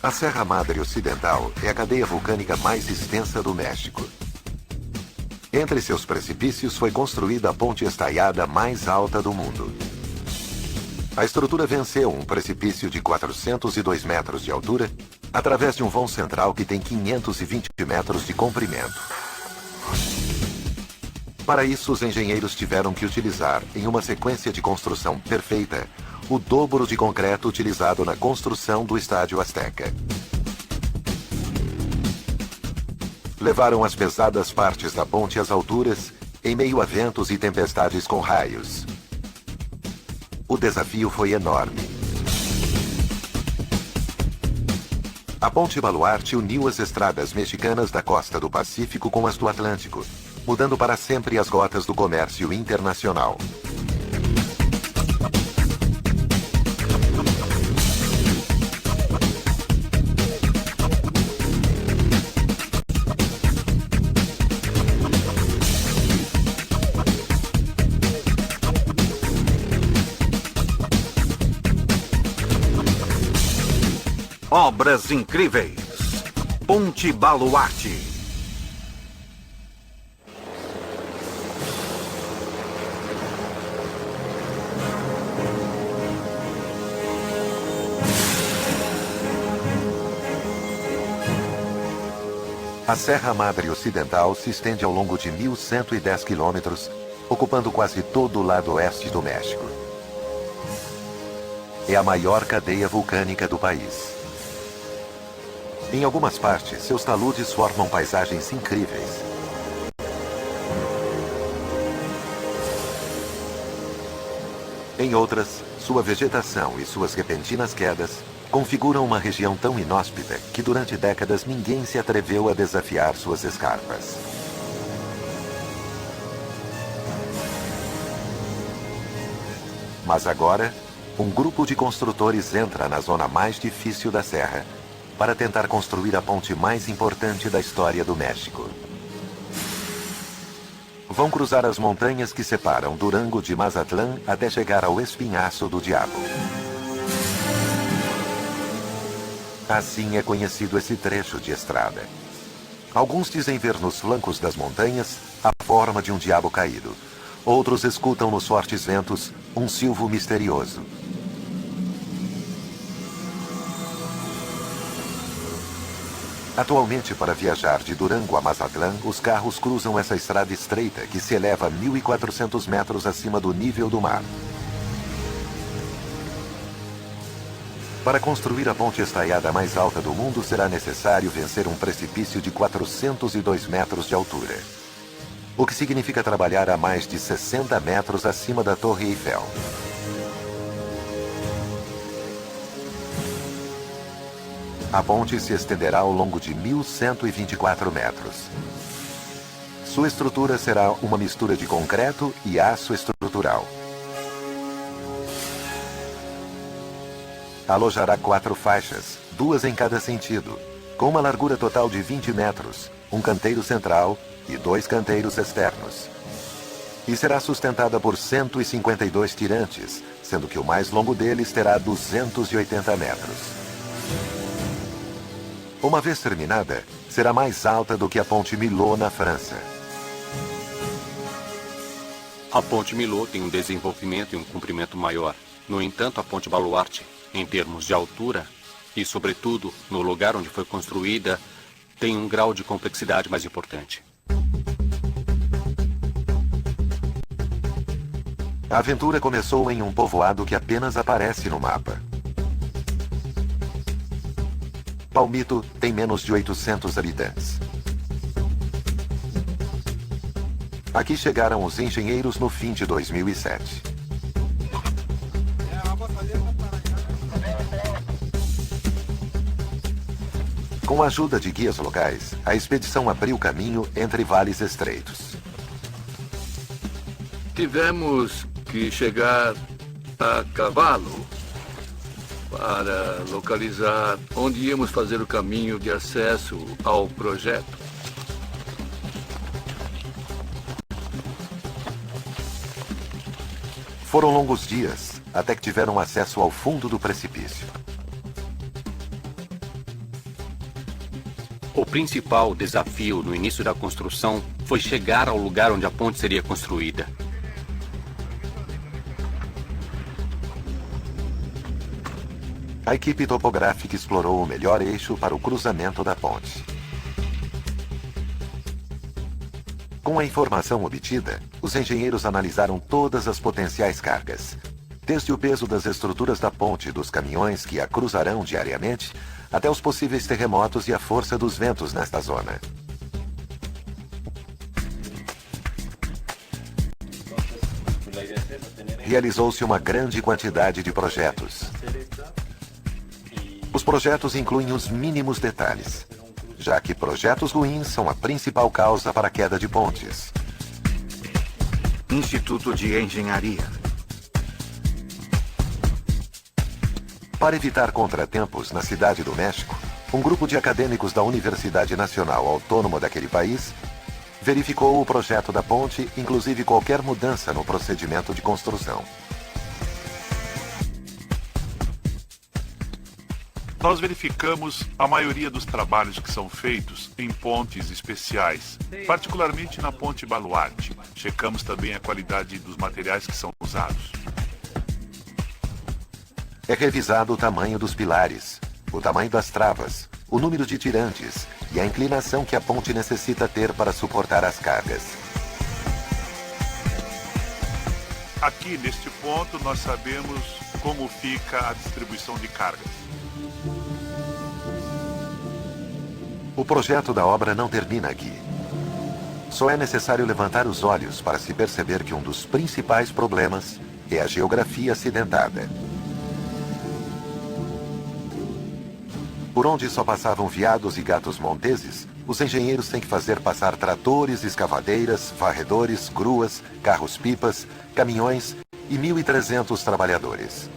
A Serra Madre Ocidental é a cadeia vulcânica mais extensa do México. Entre seus precipícios foi construída a ponte estaiada mais alta do mundo. A estrutura venceu um precipício de 402 metros de altura através de um vão central que tem 520 metros de comprimento. Para isso, os engenheiros tiveram que utilizar, em uma sequência de construção perfeita, o dobro de concreto utilizado na construção do Estádio Azteca. Levaram as pesadas partes da ponte às alturas, em meio a ventos e tempestades com raios. O desafio foi enorme. A Ponte Baluarte uniu as estradas mexicanas da costa do Pacífico com as do Atlântico, mudando para sempre as rotas do comércio internacional. Obras incríveis. Ponte Baluarte. A Serra Madre Ocidental se estende ao longo de 1.110 quilômetros, ocupando quase todo o lado oeste do México. É a maior cadeia vulcânica do país. Em algumas partes, seus taludes formam paisagens incríveis. Em outras, sua vegetação e suas repentinas quedas configuram uma região tão inóspita que durante décadas ninguém se atreveu a desafiar suas escarpas. Mas agora, um grupo de construtores entra na zona mais difícil da serra para tentar construir a ponte mais importante da história do México. Vão cruzar as montanhas que separam Durango de Mazatlán até chegar ao Espinhaço do Diabo. Assim é conhecido esse trecho de estrada. Alguns dizem ver nos flancos das montanhas a forma de um diabo caído. Outros escutam nos fortes ventos um silvo misterioso. Atualmente, para viajar de Durango a Mazatlán, os carros cruzam essa estrada estreita que se eleva a 1.400 metros acima do nível do mar. Para construir a ponte estaiada mais alta do mundo, será necessário vencer um precipício de 402 metros de altura, o que significa trabalhar a mais de 60 metros acima da Torre Eiffel. A ponte se estenderá ao longo de 1.124 metros. Sua estrutura será uma mistura de concreto e aço estrutural. Alojará 4 faixas, 2 em cada sentido, com uma largura total de 20 metros, um canteiro central e 2 canteiros externos. E será sustentada por 152 tirantes, sendo que o mais longo deles terá 280 metros. Uma vez terminada, será mais alta do que a Ponte Millau na França. A Ponte Millau tem um desenvolvimento e um comprimento maior. No entanto, a Ponte Baluarte, em termos de altura e, sobretudo, no lugar onde foi construída, tem um grau de complexidade mais importante. A aventura começou em um povoado que apenas aparece no mapa. Palmito tem menos de 800 habitantes. Aqui chegaram os engenheiros no fim de 2007. Com a ajuda de guias locais, a expedição abriu caminho entre vales estreitos. Tivemos que chegar a cavalo para localizar onde íamos fazer o caminho de acesso ao projeto. Foram longos dias, até que tiveram acesso ao fundo do precipício. O principal desafio no início da construção foi chegar ao lugar onde a ponte seria construída. A equipe topográfica explorou o melhor eixo para o cruzamento da ponte. Com a informação obtida, os engenheiros analisaram todas as potenciais cargas, desde o peso das estruturas da ponte e dos caminhões que a cruzarão diariamente, até os possíveis terremotos e a força dos ventos nesta zona. Realizou-se uma grande quantidade de projetos. Os projetos incluem os mínimos detalhes, já que projetos ruins são a principal causa para a queda de pontes. Instituto de Engenharia. Para evitar contratempos na Cidade do México, um grupo de acadêmicos da Universidade Nacional Autônoma daquele país verificou o projeto da ponte, inclusive qualquer mudança no procedimento de construção. Nós verificamos a maioria dos trabalhos que são feitos em pontes especiais, particularmente na ponte Baluarte. Checamos também a qualidade dos materiais que são usados. É revisado o tamanho dos pilares, o tamanho das travas, o número de tirantes e a inclinação que a ponte necessita ter para suportar as cargas. Aqui, neste ponto, nós sabemos como fica a distribuição de cargas. O projeto da obra não termina aqui. Só é necessário levantar os olhos para se perceber que um dos principais problemas é a geografia acidentada. Por onde só passavam veados e gatos monteses, os engenheiros têm que fazer passar tratores, escavadeiras, varredores, gruas, carros-pipas, caminhões e 1.300 trabalhadores.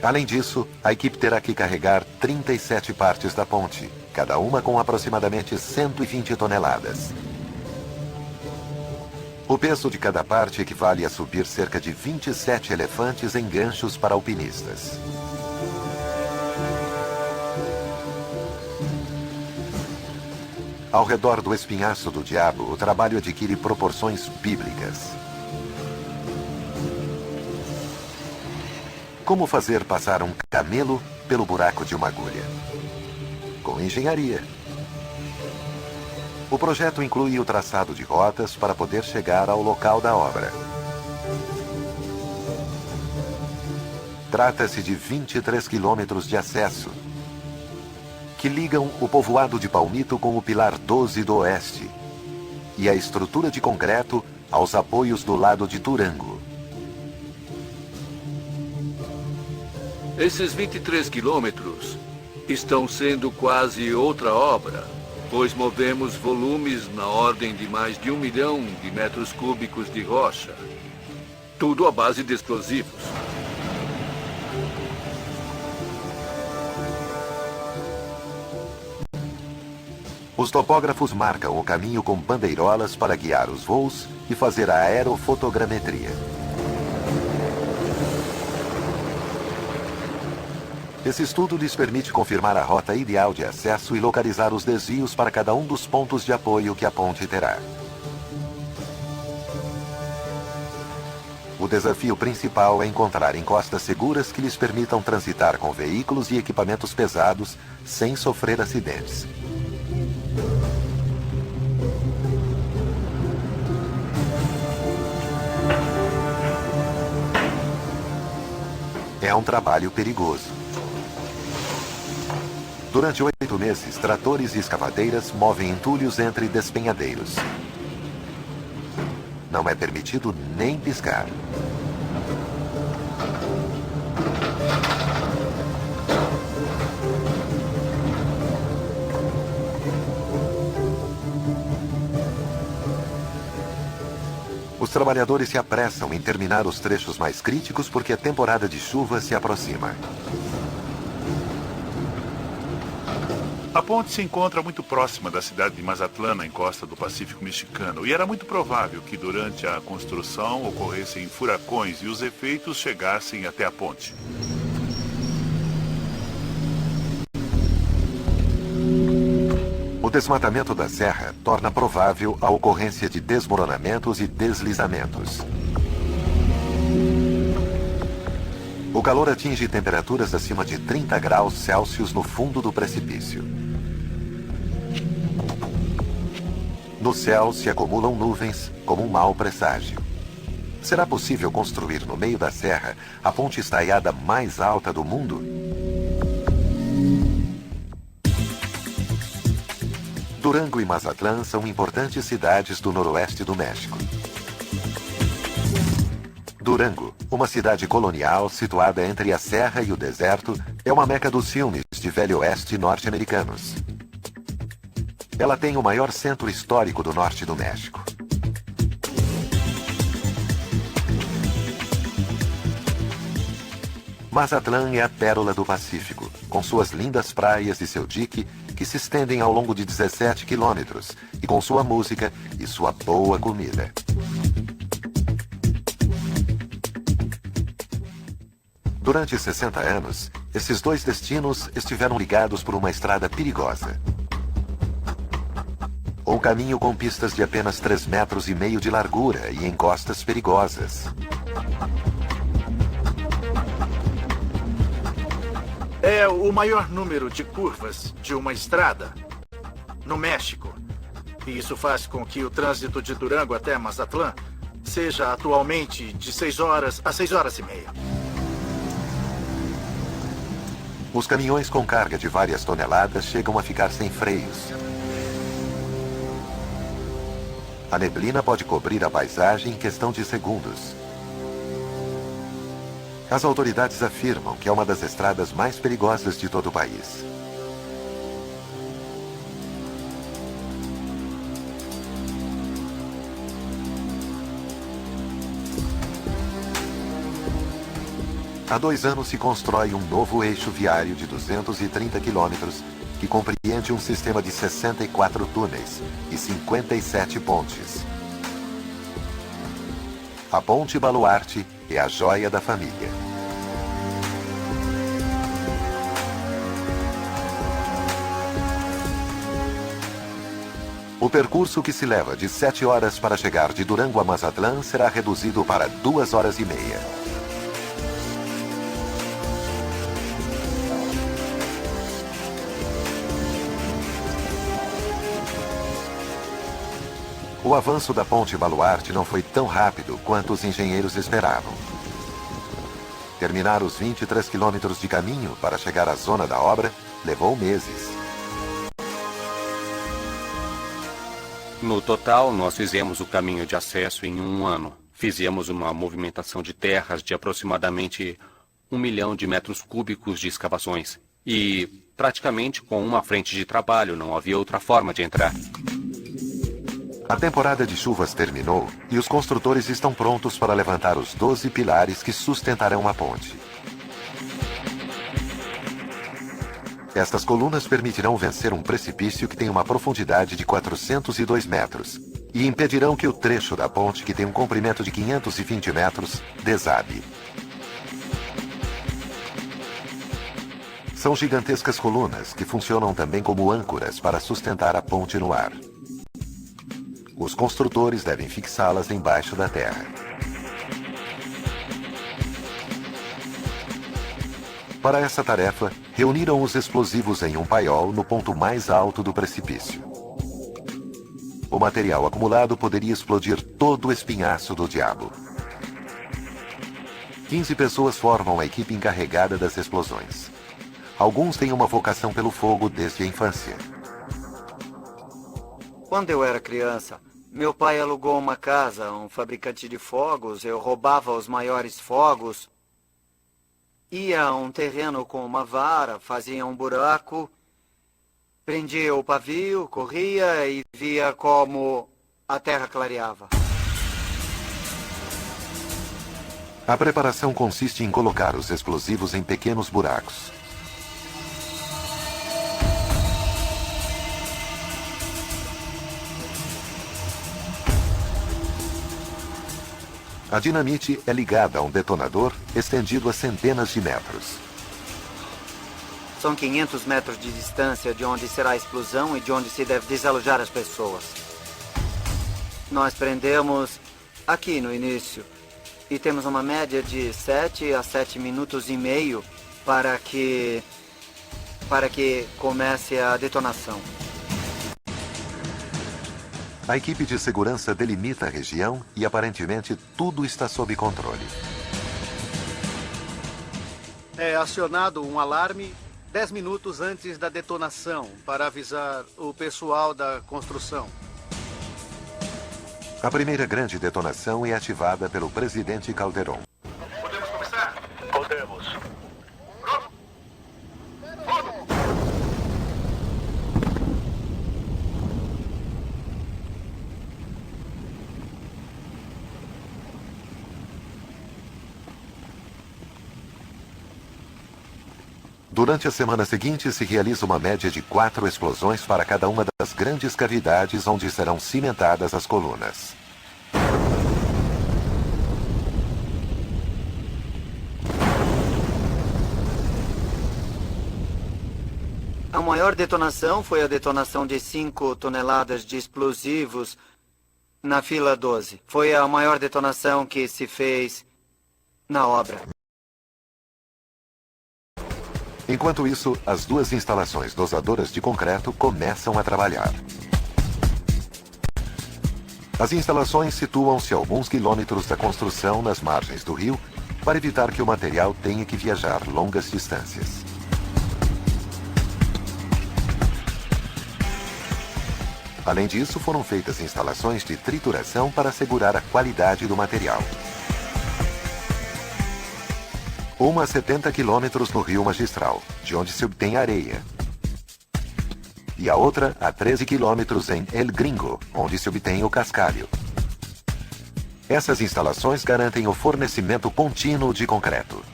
Além disso, a equipe terá que carregar 37 partes da ponte, cada uma com aproximadamente 120 toneladas. O peso de cada parte equivale a subir cerca de 27 elefantes em ganchos para alpinistas. Ao redor do espinhaço do diabo, o trabalho adquire proporções bíblicas. Como fazer passar um camelo pelo buraco de uma agulha? Com engenharia. O projeto inclui o traçado de rotas para poder chegar ao local da obra. Trata-se de 23 quilômetros de acesso, que ligam o povoado de Palmito com o Pilar 12 do Oeste e a estrutura de concreto aos apoios do lado de Turango. Esses 23 quilômetros estão sendo quase outra obra, pois movemos volumes na ordem de mais de 1 milhão de metros cúbicos de rocha. Tudo à base de explosivos. Os topógrafos marcam o caminho com bandeirolas para guiar os voos e fazer a aerofotogrametria. Esse estudo lhes permite confirmar a rota ideal de acesso e localizar os desvios para cada um dos pontos de apoio que a ponte terá. O desafio principal é encontrar encostas seguras que lhes permitam transitar com veículos e equipamentos pesados sem sofrer acidentes. É um trabalho perigoso. Durante 8 meses, tratores e escavadeiras movem entulhos entre despenhadeiros. Não é permitido nem piscar. Os trabalhadores se apressam em terminar os trechos mais críticos porque a temporada de chuva se aproxima. A ponte se encontra muito próxima da cidade de Mazatlán, na encosta do Pacífico Mexicano, e era muito provável que durante a construção ocorressem furacões e os efeitos chegassem até a ponte. O desmatamento da serra torna provável a ocorrência de desmoronamentos e deslizamentos. O calor atinge temperaturas acima de 30 graus Celsius no fundo do precipício. No céu se acumulam nuvens como um mau presságio. Será possível construir no meio da serra a ponte estaiada mais alta do mundo? Durango e Mazatlán são importantes cidades do noroeste do México. Durango, uma cidade colonial situada entre a serra e o deserto, é uma meca dos filmes de Velho Oeste norte-americanos. Ela tem o maior centro histórico do norte do México. Mazatlán é a pérola do Pacífico, com suas lindas praias e seu dique, que se estendem ao longo de 17 quilômetros, e com sua música e sua boa comida. Durante 60 anos, esses dois destinos estiveram ligados por uma estrada perigosa. Um caminho com pistas de apenas 3,5 metros de largura e encostas perigosas. É o maior número de curvas de uma estrada no México. E isso faz com que o trânsito de Durango até Mazatlán seja atualmente de 6 horas a 6 horas e meia. Os caminhões com carga de várias toneladas chegam a ficar sem freios. A neblina pode cobrir a paisagem em questão de segundos. As autoridades afirmam que é uma das estradas mais perigosas de todo o país. Há 2 anos se constrói um novo eixo viário de 230 quilômetros que compreende um sistema de 64 túneis e 57 pontes. A Ponte Baluarte é a joia da família. O percurso, que se leva de 7 horas para chegar de Durango a Mazatlán, será reduzido para 2 horas e meia. O avanço da Ponte Baluarte não foi tão rápido quanto os engenheiros esperavam. Terminar os 23 quilômetros de caminho para chegar à zona da obra levou meses. No total, nós fizemos o caminho de acesso em 1 ano. Fizemos uma movimentação de terras de aproximadamente 1 milhão de metros cúbicos de escavações. E, praticamente, com uma frente de trabalho, não havia outra forma de entrar. A temporada de chuvas terminou e os construtores estão prontos para levantar os 12 pilares que sustentarão a ponte. Estas colunas permitirão vencer um precipício que tem uma profundidade de 402 metros e impedirão que o trecho da ponte, que tem um comprimento de 520 metros, desabe. São gigantescas colunas que funcionam também como âncoras para sustentar a ponte no ar. Os construtores devem fixá-las embaixo da terra. Para essa tarefa, reuniram os explosivos em um paiol no ponto mais alto do precipício. O material acumulado poderia explodir todo o espinhaço do diabo. 15 pessoas formam a equipe encarregada das explosões. Alguns têm uma vocação pelo fogo desde a infância. Quando eu era criança, meu pai alugou uma casa, um fabricante de fogos. Eu roubava os maiores fogos. Ia a um terreno com uma vara, fazia um buraco, prendia o pavio, corria e via como a terra clareava. A preparação consiste em colocar os explosivos em pequenos buracos. A dinamite é ligada a um detonador estendido a centenas de metros. São 500 metros de distância de onde será a explosão e de onde se deve desalojar as pessoas. Nós prendemos aqui no início e temos uma média de 7 a 7 minutos e meio para que comece a detonação. A equipe de segurança delimita a região e aparentemente tudo está sob controle. É acionado um alarme 10 minutos antes da detonação para avisar o pessoal da construção. A primeira grande detonação é ativada pelo presidente Calderon. Podemos começar? Podemos. Durante a semana seguinte, se realiza uma média de 4 explosões para cada uma das grandes cavidades onde serão cimentadas as colunas. A maior detonação foi a detonação de 5 toneladas de explosivos na fila 12. Foi a maior detonação que se fez na obra. Enquanto isso, as duas instalações dosadoras de concreto começam a trabalhar. As instalações situam-se a alguns quilômetros da construção nas margens do rio para evitar que o material tenha que viajar longas distâncias. Além disso, foram feitas instalações de trituração para assegurar a qualidade do material. Uma a 70 quilômetros no Rio Magistral, de onde se obtém areia. E a outra a 13 quilômetros em El Gringo, onde se obtém o cascalho. Essas instalações garantem o fornecimento contínuo de concreto.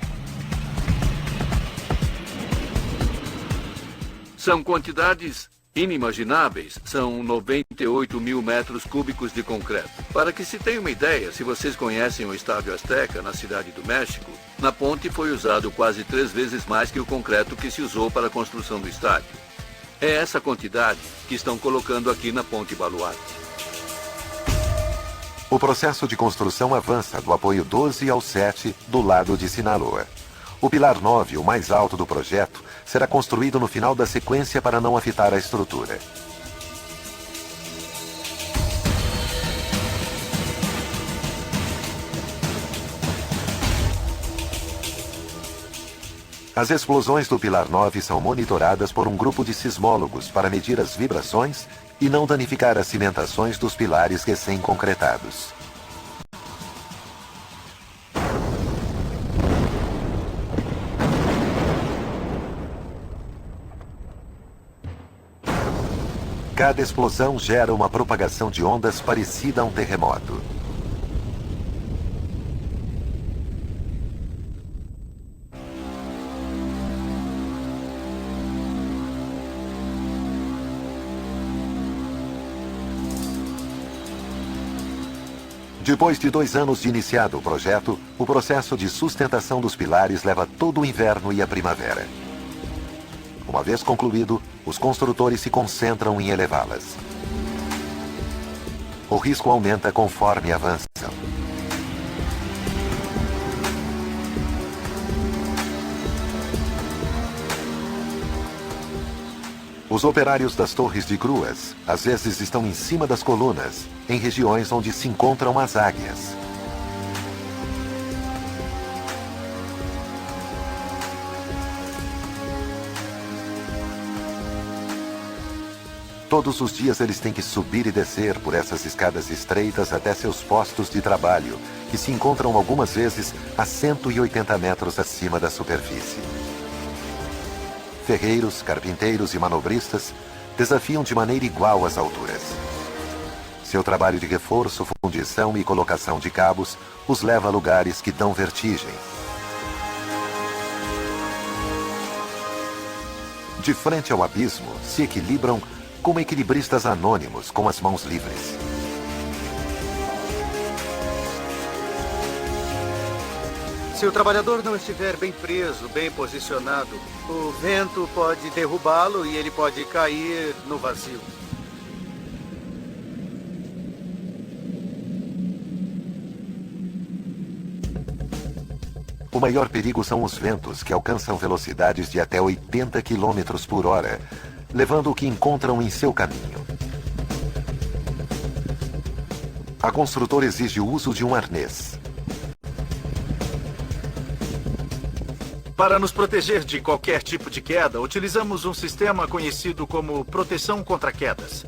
São quantidades inimagináveis. São 98 mil metros cúbicos de concreto. Para que se tenha uma ideia, se vocês conhecem o Estádio Azteca, na Cidade do México, na ponte foi usado quase 3 vezes mais que o concreto que se usou para a construção do estádio. É essa quantidade que estão colocando aqui na Ponte Baluarte. O processo de construção avança do apoio 12 ao 7 do lado de Sinaloa. O pilar 9, o mais alto do projeto, será construído no final da sequência para não afetar a estrutura. As explosões do pilar 9 são monitoradas por um grupo de sismólogos para medir as vibrações e não danificar as cimentações dos pilares recém-concretados. Cada explosão gera uma propagação de ondas parecida a um terremoto. Depois de 2 anos de iniciado o projeto, o processo de sustentação dos pilares leva todo o inverno e a primavera. Uma vez concluído, os construtores se concentram em elevá-las. O risco aumenta conforme avançam. Os operários das torres de gruas, às vezes estão em cima das colunas, em regiões onde se encontram as águias. Todos os dias eles têm que subir e descer por essas escadas estreitas até seus postos de trabalho, que se encontram algumas vezes a 180 metros acima da superfície. Ferreiros, carpinteiros e manobristas desafiam de maneira igual as alturas. Seu trabalho de reforço, fundição e colocação de cabos os leva a lugares que dão vertigem. De frente ao abismo, se equilibram como equilibristas anônimos com as mãos livres. Se o trabalhador não estiver bem preso, bem posicionado, o vento pode derrubá-lo e ele pode cair no vazio. O maior perigo são os ventos, que alcançam velocidades de até 80 km por hora, levando o que encontram em seu caminho. A construtora exige o uso de um arnês. Para nos proteger de qualquer tipo de queda, utilizamos um sistema conhecido como proteção contra quedas,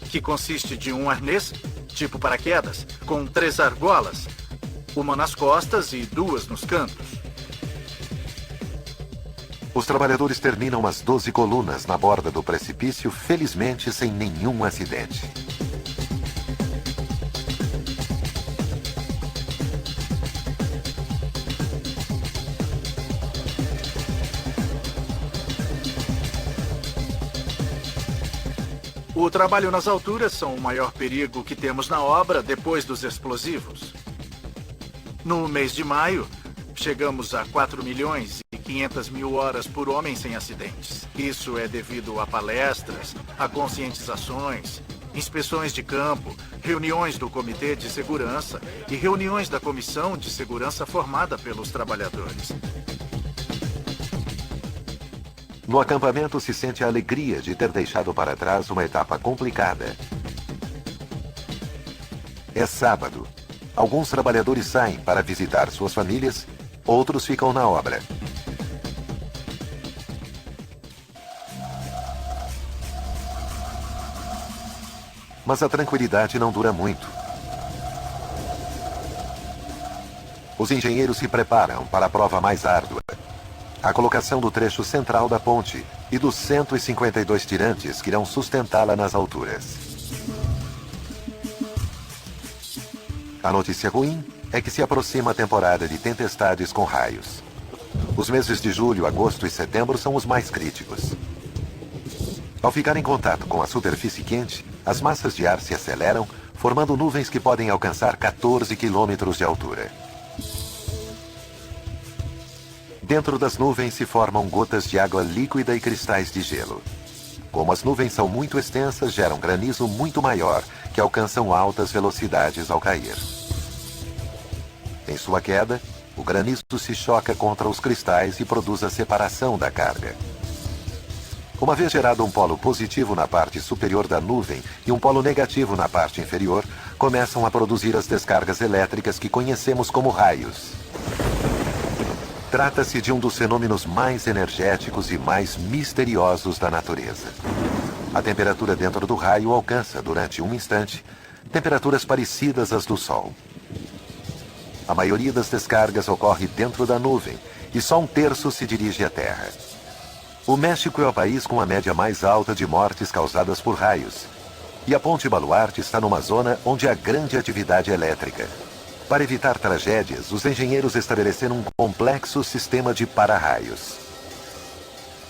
que consiste de um arnês, tipo paraquedas, com 3 argolas, uma nas costas e 2 nos cantos. Os trabalhadores terminam as 12 colunas na borda do precipício, felizmente sem nenhum acidente. O trabalho nas alturas são o maior perigo que temos na obra depois dos explosivos. No mês de maio, chegamos a 4.500.000 horas por homem sem acidentes. Isso é devido a palestras, a conscientizações, inspeções de campo, reuniões do Comitê de Segurança e reuniões da Comissão de Segurança formada pelos trabalhadores. No acampamento se sente a alegria de ter deixado para trás uma etapa complicada. É sábado. Alguns trabalhadores saem para visitar suas famílias, outros ficam na obra. Mas a tranquilidade não dura muito. Os engenheiros se preparam para a prova mais árdua. A colocação do trecho central da ponte e dos 152 tirantes que irão sustentá-la nas alturas. A notícia ruim é que se aproxima a temporada de tempestades com raios. Os meses de julho, agosto e setembro são os mais críticos. Ao ficar em contato com a superfície quente, as massas de ar se aceleram, formando nuvens que podem alcançar 14 quilômetros de altura. Dentro das nuvens se formam gotas de água líquida e cristais de gelo. Como as nuvens são muito extensas, geram granizo muito maior, que alcançam altas velocidades ao cair. Em sua queda, o granizo se choca contra os cristais e produz a separação da carga. Uma vez gerado um polo positivo na parte superior da nuvem e um polo negativo na parte inferior, começam a produzir as descargas elétricas que conhecemos como raios. Trata-se de um dos fenômenos mais energéticos e mais misteriosos da natureza. A temperatura dentro do raio alcança, durante um instante, temperaturas parecidas às do Sol. A maioria das descargas ocorre dentro da nuvem e só 1/3 se dirige à Terra. O México é o país com a média mais alta de mortes causadas por raios. E a Ponte Baluarte está numa zona onde há grande atividade elétrica. Para evitar tragédias, os engenheiros estabeleceram um complexo sistema de para-raios.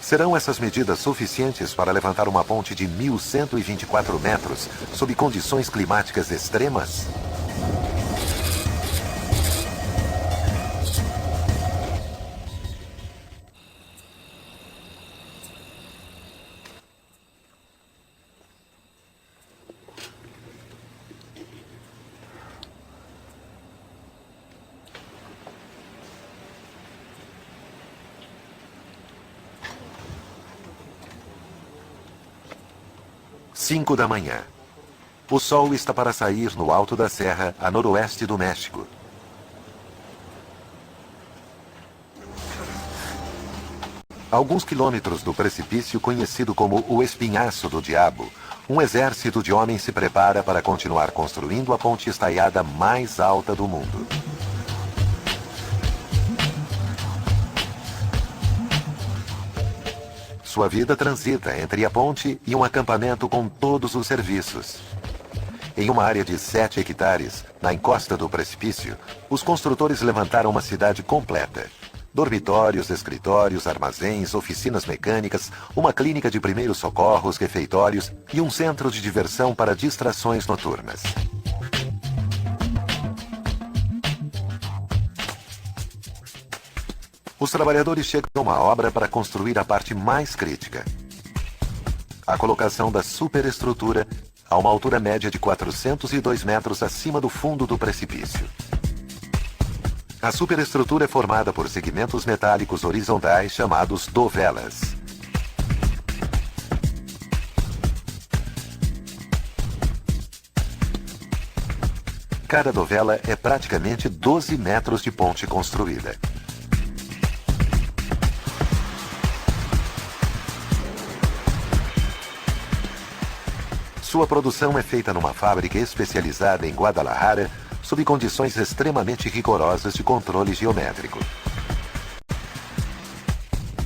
Serão essas medidas suficientes para levantar uma ponte de 1.124 metros sob condições climáticas extremas? Cinco da manhã. O sol está para sair no alto da serra, a noroeste do México. A alguns quilômetros do precipício conhecido como o Espinhaço do Diabo, um exército de homens se prepara para continuar construindo a ponte estaiada mais alta do mundo. Sua vida transita entre a ponte e um acampamento com todos os serviços. Em uma área de 7 hectares, na encosta do precipício, os construtores levantaram uma cidade completa. Dormitórios, escritórios, armazéns, oficinas mecânicas, uma clínica de primeiros socorros, refeitórios e um centro de diversão para distrações noturnas. Os trabalhadores chegam à obra para construir a parte mais crítica: a colocação da superestrutura a uma altura média de 402 metros acima do fundo do precipício. A superestrutura é formada por segmentos metálicos horizontais chamados dovelas. Cada dovela é praticamente 12 metros de ponte construída. Sua produção é feita numa fábrica especializada em Guadalajara, sob condições extremamente rigorosas de controle geométrico.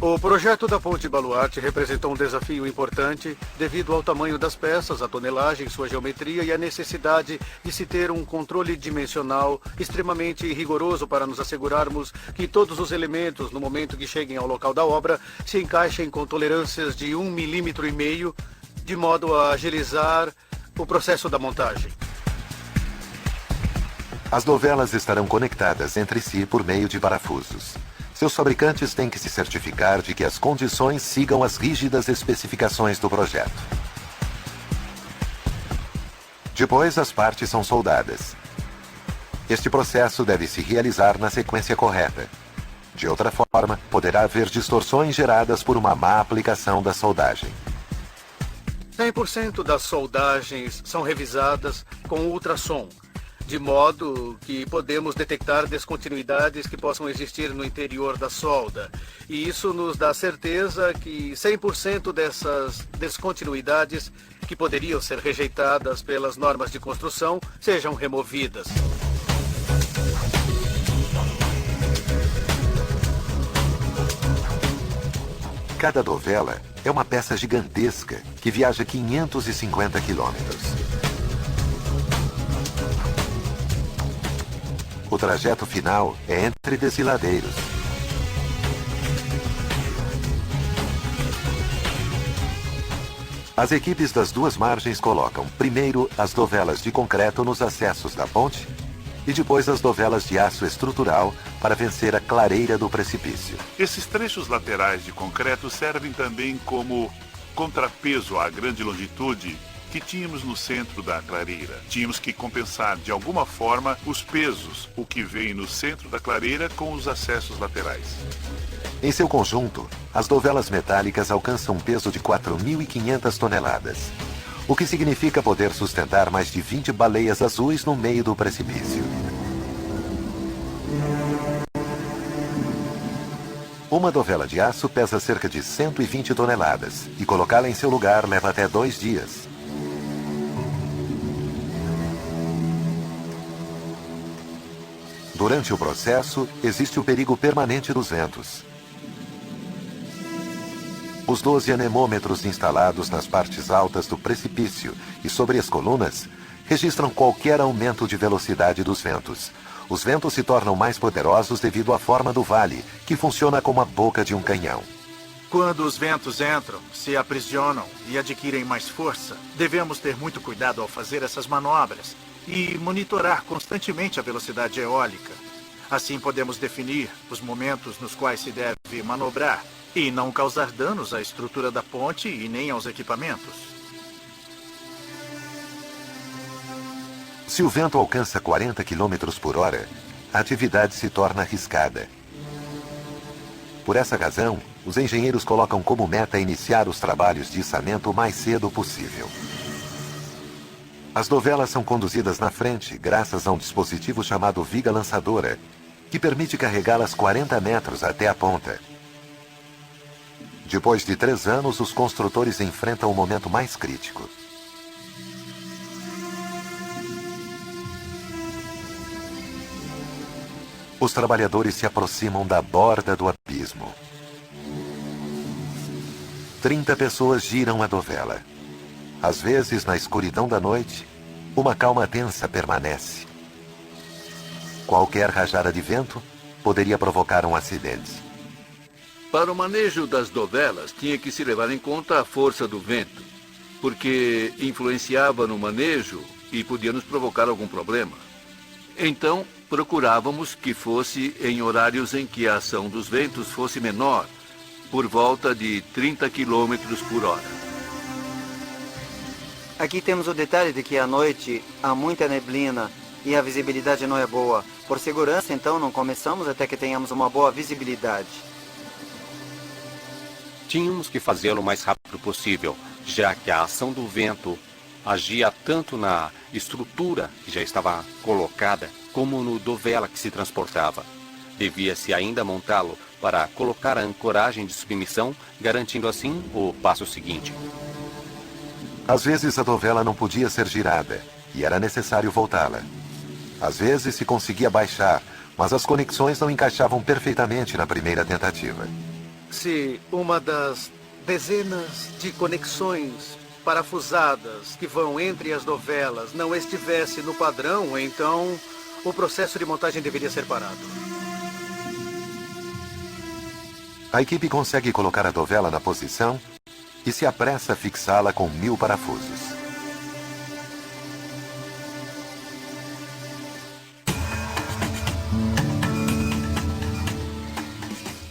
O projeto da Ponte Baluarte representou um desafio importante devido ao tamanho das peças, a tonelagem, sua geometria e a necessidade de se ter um controle dimensional extremamente rigoroso para nos assegurarmos que todos os elementos, no momento que cheguem ao local da obra, se encaixem com tolerâncias de 1,5 milímetro, de modo a agilizar o processo da montagem. As dovelas estarão conectadas entre si por meio de parafusos. Seus fabricantes têm que se certificar de que as condições sigam as rígidas especificações do projeto. Depois, as partes são soldadas. Este processo deve se realizar na sequência correta. De outra forma, poderá haver distorções geradas por uma má aplicação da soldagem. 100% das soldagens são revisadas com ultrassom, de modo que podemos detectar descontinuidades que possam existir no interior da solda. E isso nos dá certeza que 100% dessas descontinuidades que poderiam ser rejeitadas pelas normas de construção sejam removidas. Cada dovela é uma peça gigantesca que viaja 550 quilômetros. O trajeto final é entre desfiladeiros. As equipes das duas margens colocam primeiro as dovelas de concreto nos acessos da ponte e depois as dovelas de aço estrutural para vencer a clareira do precipício. Esses trechos laterais de concreto servem também como contrapeso à grande longitude que tínhamos no centro da clareira. Tínhamos que compensar de alguma forma os pesos, o que vem no centro da clareira com os acessos laterais. Em seu conjunto, as dovelas metálicas alcançam um peso de 4.500 toneladas, o que significa poder sustentar mais de 20 baleias azuis no meio do precipício. Uma dovela de aço pesa cerca de 120 toneladas e colocá-la em seu lugar leva até 2 dias. Durante o processo, existe o perigo permanente dos ventos. Os 12 anemômetros instalados nas partes altas do precipício e sobre as colunas registram qualquer aumento de velocidade dos ventos. Os ventos se tornam mais poderosos devido à forma do vale, que funciona como a boca de um canhão. Quando os ventos entram, se aprisionam e adquirem mais força, devemos ter muito cuidado ao fazer essas manobras e monitorar constantemente a velocidade eólica. Assim podemos definir os momentos nos quais se deve manobrar e não causar danos à estrutura da ponte e nem aos equipamentos. Se o vento alcança 40 km por hora, a atividade se torna arriscada. Por essa razão, os engenheiros colocam como meta iniciar os trabalhos de içamento o mais cedo possível. As dovelas são conduzidas na frente graças a um dispositivo chamado viga lançadora, que permite carregá-las 40 metros até a ponta. Depois de 3 anos, os construtores enfrentam o momento mais crítico. Os trabalhadores se aproximam da borda do abismo. 30 pessoas giram a dovela. Às vezes, na escuridão da noite, uma calma tensa permanece. Qualquer rajada de vento poderia provocar um acidente. Para o manejo das dovelas, tinha que se levar em conta a força do vento, porque influenciava no manejo e podia nos provocar algum problema. Então, procurávamos que fosse em horários em que a ação dos ventos fosse menor, por volta de 30 km por hora. Aqui temos o detalhe de que à noite há muita neblina e a visibilidade não é boa. Por segurança, então, não começamos até que tenhamos uma boa visibilidade. Tínhamos que fazê-lo o mais rápido possível, já que a ação do vento agia tanto na estrutura que já estava colocada, como no dovela que se transportava. Devia-se ainda montá-lo para colocar a ancoragem de submissão, garantindo assim o passo seguinte. Às vezes a dovela não podia ser girada e era necessário voltá-la. Às vezes se conseguia baixar, mas as conexões não encaixavam perfeitamente na primeira tentativa. Se uma das dezenas de conexões parafusadas que vão entre as dovelas não estivesse no padrão, então o processo de montagem deveria ser parado. A equipe consegue colocar a dovela na posição e se apressa a fixá-la com 1000 parafusos.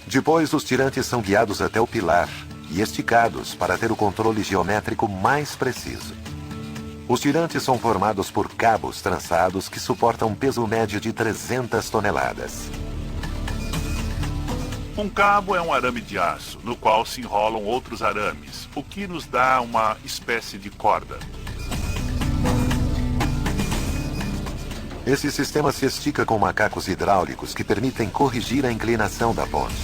Depois, os tirantes são guiados até o pilar e esticados para ter o controle geométrico mais preciso. Os tirantes são formados por cabos trançados que suportam um peso médio de 300 toneladas. Um cabo é um arame de aço, no qual se enrolam outros arames, o que nos dá uma espécie de corda. Esse sistema se estica com macacos hidráulicos que permitem corrigir a inclinação da ponte.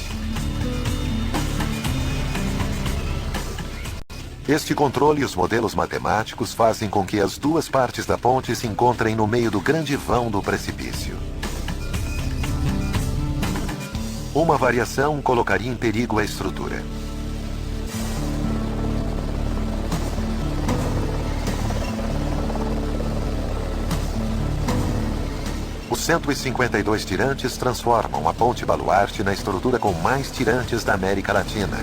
Este controle e os modelos matemáticos fazem com que as duas partes da ponte se encontrem no meio do grande vão do precipício. Uma variação colocaria em perigo a estrutura. Os 152 tirantes transformam a Ponte Baluarte na estrutura com mais tirantes da América Latina.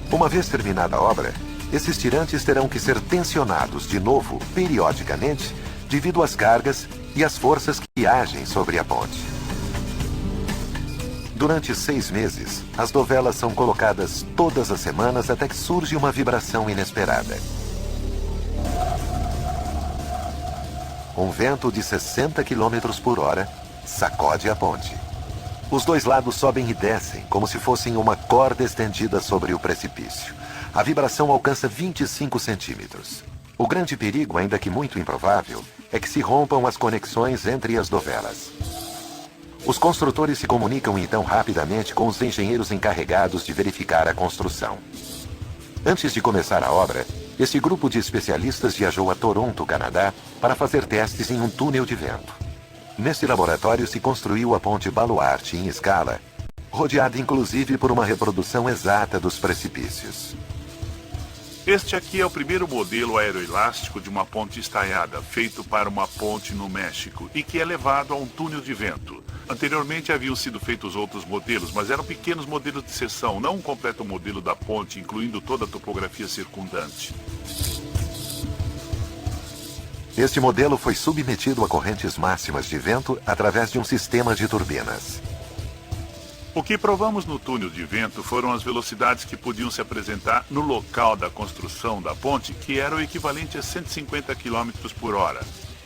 Uma vez terminada a obra, esses tirantes terão que ser tensionados de novo, periodicamente, devido às cargas e às forças que agem sobre a ponte. Durante 6 meses, as dovelas são colocadas todas as semanas até que surge uma vibração inesperada. Um vento de 60 km por hora sacode a ponte. Os dois lados sobem e descem, como se fossem uma corda estendida sobre o precipício. A vibração alcança 25 centímetros. O grande perigo, ainda que muito improvável, é que se rompam as conexões entre as dovelas. Os construtores se comunicam então rapidamente com os engenheiros encarregados de verificar a construção. Antes de começar a obra, este grupo de especialistas viajou a Toronto, Canadá, para fazer testes em um túnel de vento. Neste laboratório se construiu a Ponte Baluarte em escala, rodeada inclusive por uma reprodução exata dos precipícios. Este aqui é o primeiro modelo aeroelástico de uma ponte estaiada, feito para uma ponte no México, e que é levado a um túnel de vento. Anteriormente haviam sido feitos outros modelos, mas eram pequenos modelos de seção, não um completo modelo da ponte, incluindo toda a topografia circundante. Este modelo foi submetido a correntes máximas de vento através de um sistema de turbinas. O que provamos no túnel de vento foram as velocidades que podiam se apresentar no local da construção da ponte, que era o equivalente a 150 km por hora.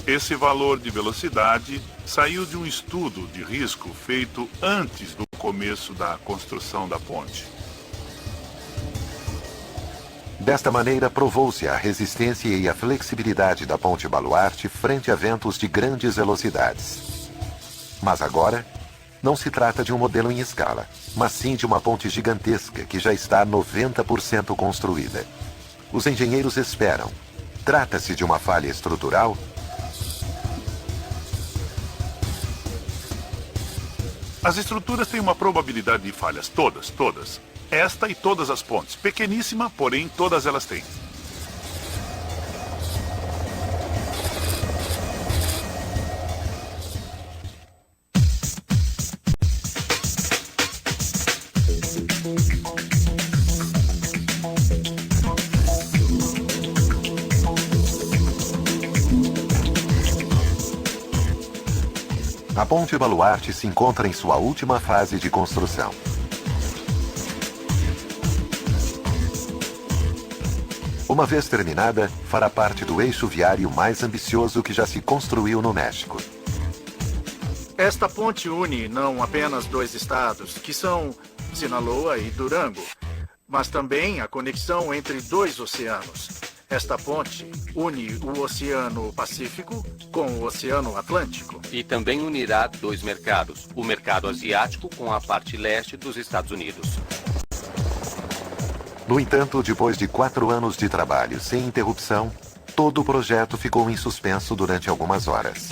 Esse valor de velocidade saiu de um estudo de risco feito antes do começo da construção da ponte. Desta maneira, provou-se a resistência e a flexibilidade da Ponte Baluarte frente a ventos de grandes velocidades. Mas agora, não se trata de um modelo em escala, mas sim de uma ponte gigantesca que já está 90% construída. Os engenheiros esperam. Trata-se de uma falha estrutural? As estruturas têm uma probabilidade de falhas, todas. Esta e todas as pontes. Pequeníssima, porém todas elas têm. A Ponte Baluarte se encontra em sua última fase de construção. Uma vez terminada, fará parte do eixo viário mais ambicioso que já se construiu no México. Esta ponte une não apenas dois estados, que são Sinaloa e Durango, mas também a conexão entre dois oceanos. Esta ponte une o Oceano Pacífico com o Oceano Atlântico. E também unirá dois mercados, o mercado asiático com a parte leste dos Estados Unidos. No entanto, depois de 4 anos de trabalho sem interrupção, todo o projeto ficou em suspenso durante algumas horas.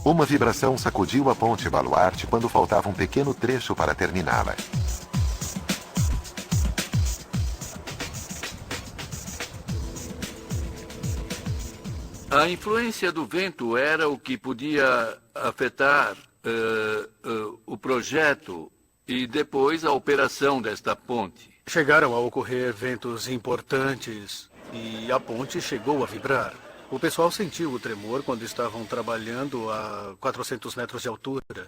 Uma vibração sacudiu a Ponte Baluarte quando faltava um pequeno trecho para terminá-la. A influência do vento era o que podia afetar o projeto e depois a operação desta ponte. Chegaram a ocorrer ventos importantes e a ponte chegou a vibrar. O pessoal sentiu o tremor quando estavam trabalhando a 400 metros de altura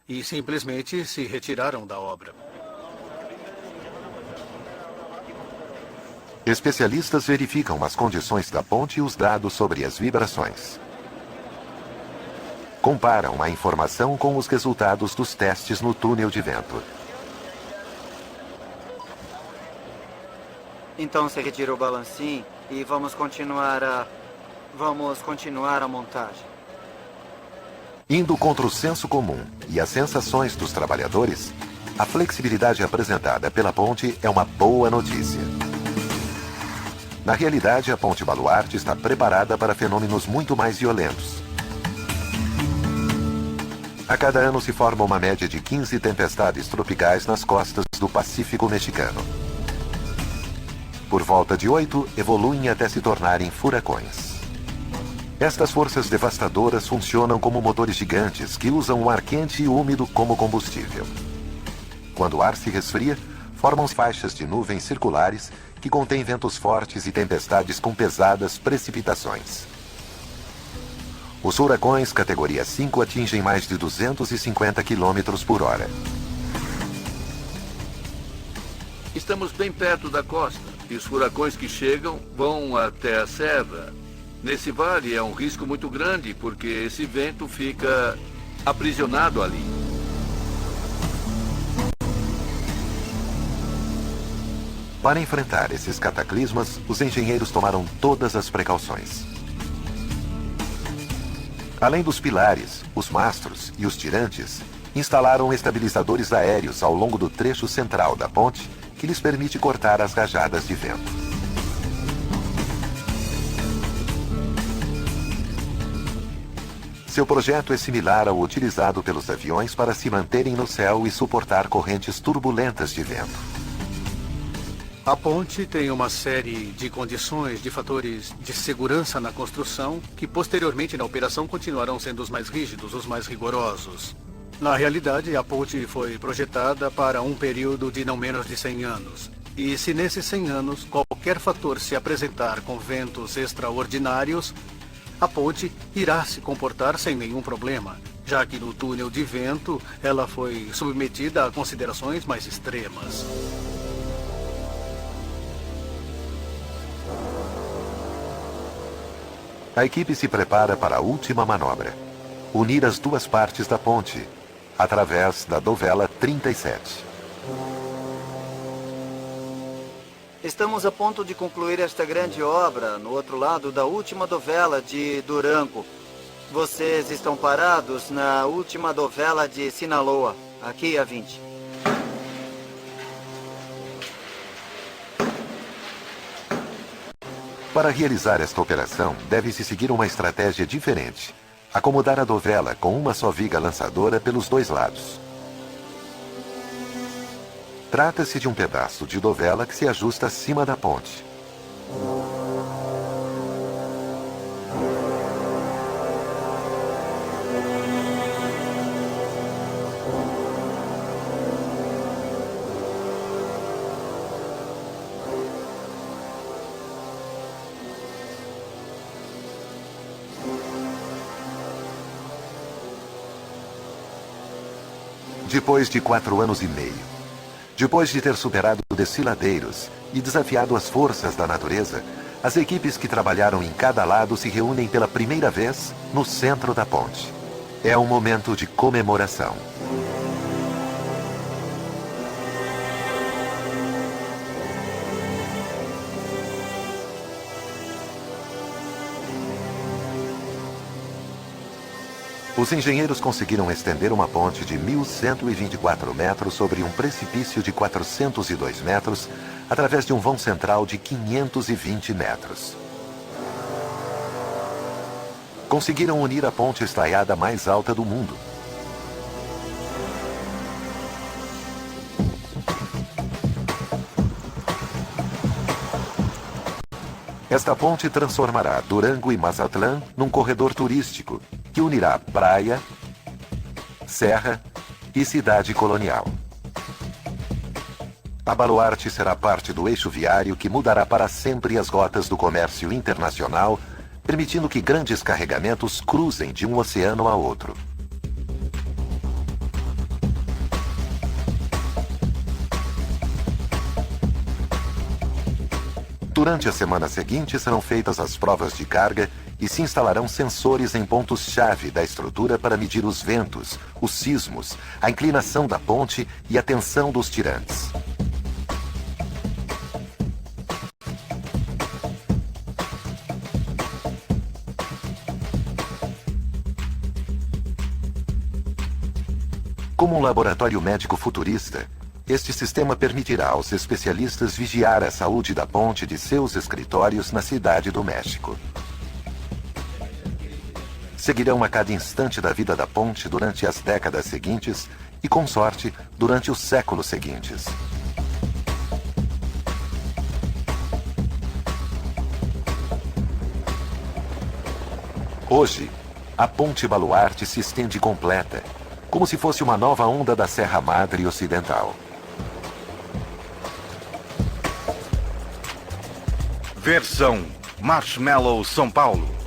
e simplesmente se retiraram da obra. Especialistas verificam as condições da ponte e os dados sobre as vibrações. Comparam a informação com os resultados dos testes no túnel de vento. Então se retira o balancim e vamos continuar a montagem. Indo contra o senso comum e as sensações dos trabalhadores, a flexibilidade apresentada pela ponte é uma boa notícia. Na realidade, a Ponte Baluarte está preparada para fenômenos muito mais violentos. A cada ano se forma uma média de 15 tempestades tropicais nas costas do Pacífico mexicano. Por volta de 8, evoluem até se tornarem furacões. Estas forças devastadoras funcionam como motores gigantes que usam o ar quente e úmido como combustível. Quando o ar se resfria, formam-se faixas de nuvens circulares que contêm ventos fortes e tempestades com pesadas precipitações. Os furacões categoria 5 atingem mais de 250 km por hora. Estamos bem perto da costa e os furacões que chegam vão até a serra. Nesse vale é um risco muito grande porque esse vento fica aprisionado ali. Para enfrentar esses cataclismas, os engenheiros tomaram todas as precauções. Além dos pilares, os mastros e os tirantes, instalaram estabilizadores aéreos ao longo do trecho central da ponte, que lhes permite cortar as rajadas de vento. Seu projeto é similar ao utilizado pelos aviões para se manterem no céu e suportar correntes turbulentas de vento. A ponte tem uma série de condições, de fatores de segurança na construção, que posteriormente na operação continuarão sendo os mais rígidos, os mais rigorosos. Na realidade, a ponte foi projetada para um período de não menos de 100 anos. E se nesses 100 anos qualquer fator se apresentar com ventos extraordinários, a ponte irá se comportar sem nenhum problema, já que no túnel de vento ela foi submetida a considerações mais extremas. A equipe se prepara para a última manobra: unir as duas partes da ponte, através da dovela 37. Estamos a ponto de concluir esta grande obra no outro lado da última dovela de Durango. Vocês estão parados na última dovela de Sinaloa, aqui a 20. Para realizar esta operação, deve-se seguir uma estratégia diferente: acomodar a dovela com uma só viga lançadora pelos dois lados. Trata-se de um pedaço de dovela que se ajusta acima da ponte. Depois de 4 anos e meio, depois de ter superado desfiladeiros e desafiado as forças da natureza, as equipes que trabalharam em cada lado se reúnem pela primeira vez no centro da ponte. É um momento de comemoração. Os engenheiros conseguiram estender uma ponte de 1.124 metros sobre um precipício de 402 metros através de um vão central de 520 metros. Conseguiram unir a ponte estaiada mais alta do mundo. Esta ponte transformará Durango e Mazatlán num corredor turístico que unirá praia, serra e cidade colonial. A Baluarte será parte do eixo viário que mudará para sempre as rotas do comércio internacional, permitindo que grandes carregamentos cruzem de um oceano a outro. Durante a semana seguinte serão feitas as provas de carga e se instalarão sensores em pontos-chave da estrutura para medir os ventos, os sismos, a inclinação da ponte e a tensão dos tirantes. Como um laboratório médico futurista, este sistema permitirá aos especialistas vigiar a saúde da ponte de seus escritórios na Cidade do México. Seguirão a cada instante da vida da ponte durante as décadas seguintes e, com sorte, durante os séculos seguintes. Hoje, a Ponte Baluarte se estende completa, como se fosse uma nova onda da Serra Madre Ocidental. Versão Marshmallow São Paulo.